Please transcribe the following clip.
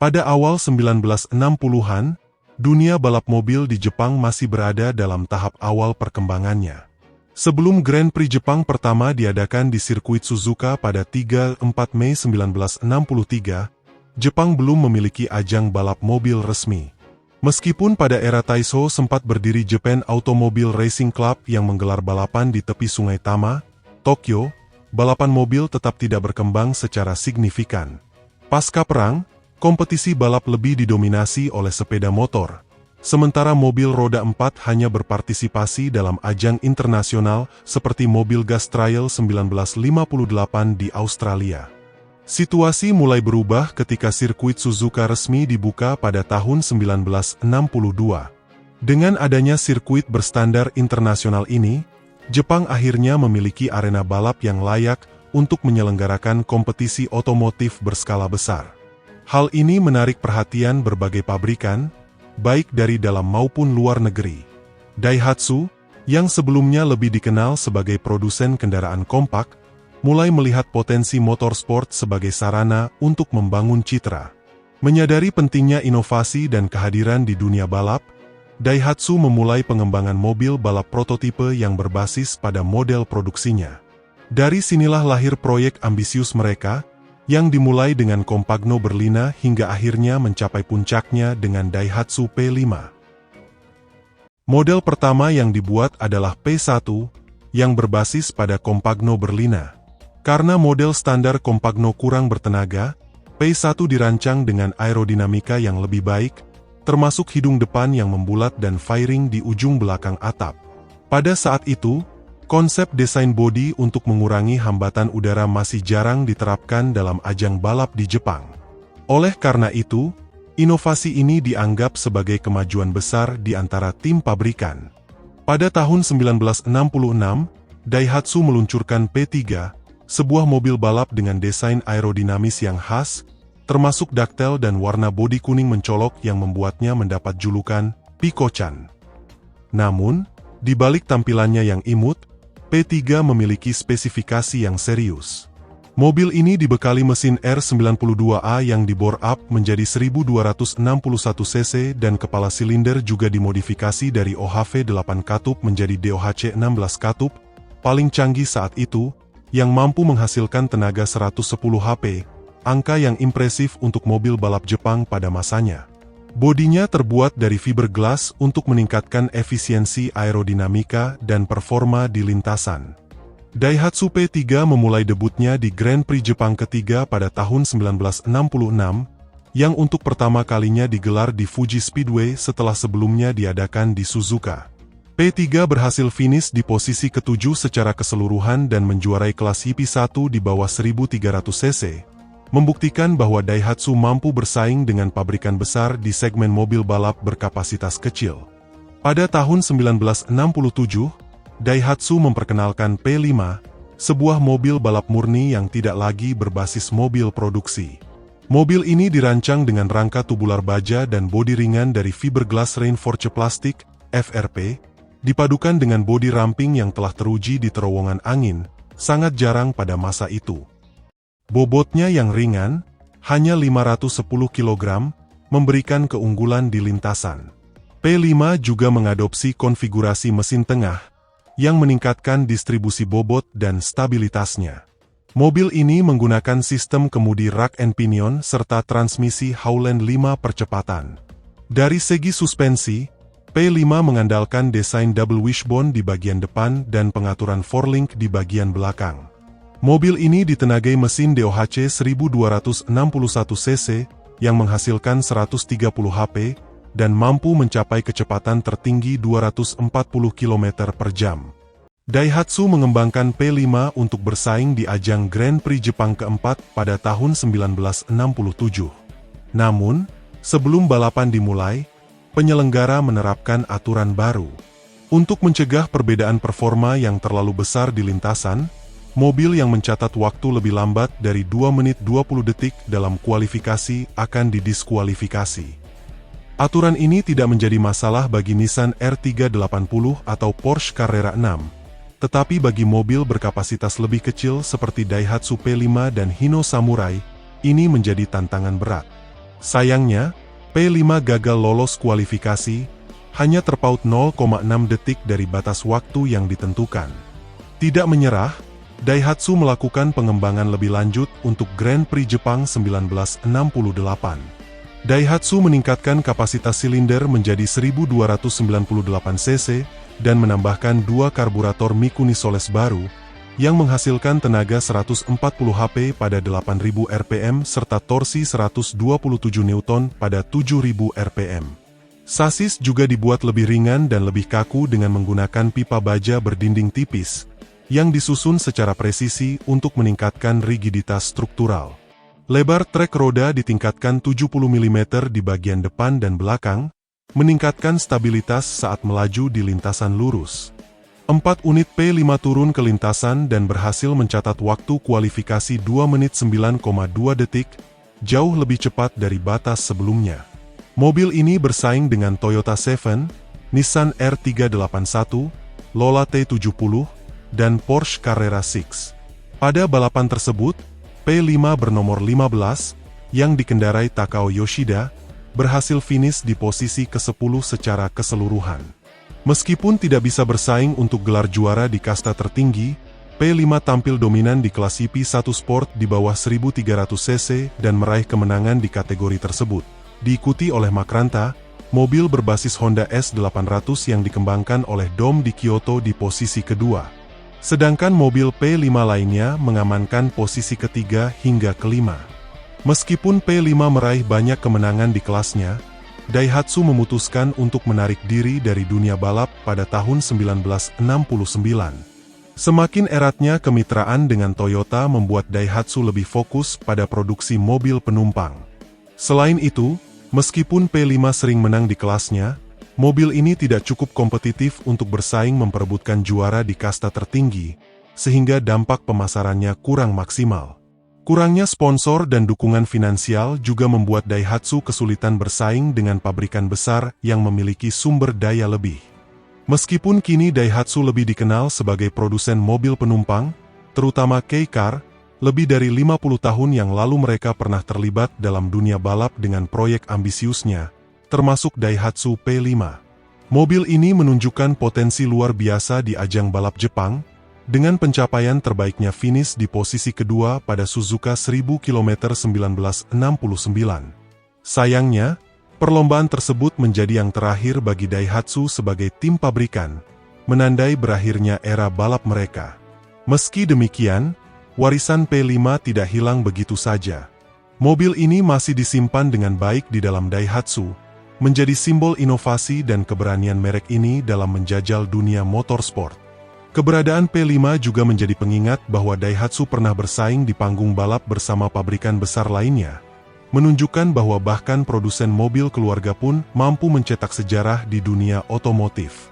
Pada awal 1960-an, dunia balap mobil di Jepang masih berada dalam tahap awal perkembangannya. Sebelum Grand Prix Jepang pertama diadakan di sirkuit Suzuka pada 3-4 Mei 1963, Jepang belum memiliki ajang balap mobil resmi. Meskipun pada era Taisho sempat berdiri Japan Automobile Racing Club yang menggelar balapan di tepi Sungai Tama, Tokyo, balapan mobil tetap tidak berkembang secara signifikan. Pasca perang, kompetisi balap lebih didominasi oleh sepeda motor. Sementara mobil roda 4 hanya berpartisipasi dalam ajang internasional seperti mobil gas trial 1958 di Australia. Situasi mulai berubah ketika sirkuit Suzuka resmi dibuka pada tahun 1962. Dengan adanya sirkuit berstandar internasional ini, Jepang akhirnya memiliki arena balap yang layak untuk menyelenggarakan kompetisi otomotif berskala besar. Hal ini menarik perhatian berbagai pabrikan, baik dari dalam maupun luar negeri. Daihatsu, yang sebelumnya lebih dikenal sebagai produsen kendaraan kompak, mulai melihat potensi motorsport sebagai sarana untuk membangun citra. Menyadari pentingnya inovasi dan kehadiran di dunia balap, Daihatsu memulai pengembangan mobil balap prototipe yang berbasis pada model produksinya. Dari sinilah lahir proyek ambisius mereka, yang dimulai dengan Compagno Berlina hingga akhirnya mencapai puncaknya dengan Daihatsu P5. Model pertama yang dibuat adalah P1, yang berbasis pada Compagno Berlina. Karena model standar Compagno kurang bertenaga, P1 dirancang dengan aerodinamika yang lebih baik, termasuk hidung depan yang membulat dan fairing di ujung belakang atap. Pada saat itu, konsep desain bodi untuk mengurangi hambatan udara masih jarang diterapkan dalam ajang balap di Jepang. Oleh karena itu, inovasi ini dianggap sebagai kemajuan besar di antara tim pabrikan. Pada tahun 1966, Daihatsu meluncurkan P3, sebuah mobil balap dengan desain aerodinamis yang khas, termasuk daktel dan warna bodi kuning mencolok yang membuatnya mendapat julukan Piko-chan. Namun, di balik tampilannya yang imut, P3 memiliki spesifikasi yang serius. Mobil ini dibekali mesin R92A yang di-bore up menjadi 1261 cc dan kepala silinder juga dimodifikasi dari OHV 8 katup menjadi DOHC 16 katup, paling canggih saat itu, yang mampu menghasilkan tenaga 110 HP, angka yang impresif untuk mobil balap Jepang pada masanya. Bodinya terbuat dari fiberglass untuk meningkatkan efisiensi aerodinamika dan performa di lintasan. Daihatsu P3 memulai debutnya di Grand Prix Jepang ketiga pada tahun 1966, yang untuk pertama kalinya digelar di Fuji Speedway setelah sebelumnya diadakan di Suzuka. P3 berhasil finish di posisi ke-7 secara keseluruhan dan menjuarai kelas IP1 di bawah 1300 cc. Membuktikan bahwa Daihatsu mampu bersaing dengan pabrikan besar di segmen mobil balap berkapasitas kecil. Pada tahun 1967, Daihatsu memperkenalkan P5, sebuah mobil balap murni yang tidak lagi berbasis mobil produksi. Mobil ini dirancang dengan rangka tubular baja dan bodi ringan dari fiberglass reinforced plastic, FRP, dipadukan dengan bodi ramping yang telah teruji di terowongan angin, sangat jarang pada masa itu. Bobotnya yang ringan, hanya 510 kg, memberikan keunggulan di lintasan. P5 juga mengadopsi konfigurasi mesin tengah, yang meningkatkan distribusi bobot dan stabilitasnya. Mobil ini menggunakan sistem kemudi rack and pinion serta transmisi Howland 5 percepatan. Dari segi suspensi, P5 mengandalkan desain double wishbone di bagian depan dan pengaturan four-link di bagian belakang. Mobil ini ditenagai mesin DOHC 1261 cc yang menghasilkan 130 HP dan mampu mencapai kecepatan tertinggi 240 km per jam. Daihatsu mengembangkan P5 untuk bersaing di ajang Grand Prix Jepang keempat pada tahun 1967. Namun, sebelum balapan dimulai, penyelenggara menerapkan aturan baru. Untuk mencegah perbedaan performa yang terlalu besar di lintasan, mobil yang mencatat waktu lebih lambat dari 2 menit 20 detik dalam kualifikasi akan didiskualifikasi. Aturan ini tidak menjadi masalah bagi Nissan R380 atau Porsche Carrera 6, tetapi bagi mobil berkapasitas lebih kecil seperti Daihatsu P5 dan Hino Samurai, ini menjadi tantangan berat. Sayangnya, P5 gagal lolos kualifikasi, hanya terpaut 0,6 detik dari batas waktu yang ditentukan. Tidak menyerah, Daihatsu melakukan pengembangan lebih lanjut untuk Grand Prix Jepang 1968. Daihatsu meningkatkan kapasitas silinder menjadi 1298 cc dan menambahkan dua karburator Mikuni Soles baru yang menghasilkan tenaga 140 HP pada 8000 rpm serta torsi 127 Newton pada 7000 rpm. Sasis juga dibuat lebih ringan dan lebih kaku dengan menggunakan pipa baja berdinding tipis yang disusun secara presisi untuk meningkatkan rigiditas struktural. Lebar trek roda ditingkatkan 70 mm di bagian depan dan belakang, meningkatkan stabilitas saat melaju di lintasan lurus. 4 unit P5 turun ke lintasan dan berhasil mencatat waktu kualifikasi 2 menit 9,2 detik, jauh lebih cepat dari batas sebelumnya. Mobil ini bersaing dengan Toyota Seven, Nissan R381, Lola T70, dan Porsche Carrera 6. Pada balapan tersebut, P5 bernomor 15, yang dikendarai Takao Yoshida, berhasil finish di posisi ke-10 secara keseluruhan. Meskipun tidak bisa bersaing untuk gelar juara di kasta tertinggi, P5 tampil dominan di kelas IP1 Sport di bawah 1300 cc dan meraih kemenangan di kategori tersebut. Diikuti oleh Makranta, mobil berbasis Honda S800 yang dikembangkan oleh Dom di Kyoto di posisi kedua. Sedangkan mobil P5 lainnya mengamankan posisi ketiga hingga kelima. Meskipun P5 meraih banyak kemenangan di kelasnya, Daihatsu memutuskan untuk menarik diri dari dunia balap pada tahun 1969. Semakin eratnya kemitraan dengan Toyota membuat Daihatsu lebih fokus pada produksi mobil penumpang. Selain itu, meskipun P5 sering menang di kelasnya, mobil ini tidak cukup kompetitif untuk bersaing memperebutkan juara di kasta tertinggi, sehingga dampak pemasarannya kurang maksimal. Kurangnya sponsor dan dukungan finansial juga membuat Daihatsu kesulitan bersaing dengan pabrikan besar yang memiliki sumber daya lebih. Meskipun kini Daihatsu lebih dikenal sebagai produsen mobil penumpang, terutama K-Car, lebih dari 50 tahun yang lalu mereka pernah terlibat dalam dunia balap dengan proyek ambisiusnya, termasuk Daihatsu P5. Mobil ini menunjukkan potensi luar biasa di ajang balap Jepang, dengan pencapaian terbaiknya finish di posisi kedua pada Suzuka 1000 km 1969. Sayangnya, perlombaan tersebut menjadi yang terakhir bagi Daihatsu sebagai tim pabrikan, menandai berakhirnya era balap mereka. Meski demikian, warisan P5 tidak hilang begitu saja. Mobil ini masih disimpan dengan baik di dalam Daihatsu, menjadi simbol inovasi dan keberanian merek ini dalam menjajal dunia motorsport. Keberadaan P5 juga menjadi pengingat bahwa Daihatsu pernah bersaing di panggung balap bersama pabrikan besar lainnya, menunjukkan bahwa bahkan produsen mobil keluarga pun mampu mencetak sejarah di dunia otomotif.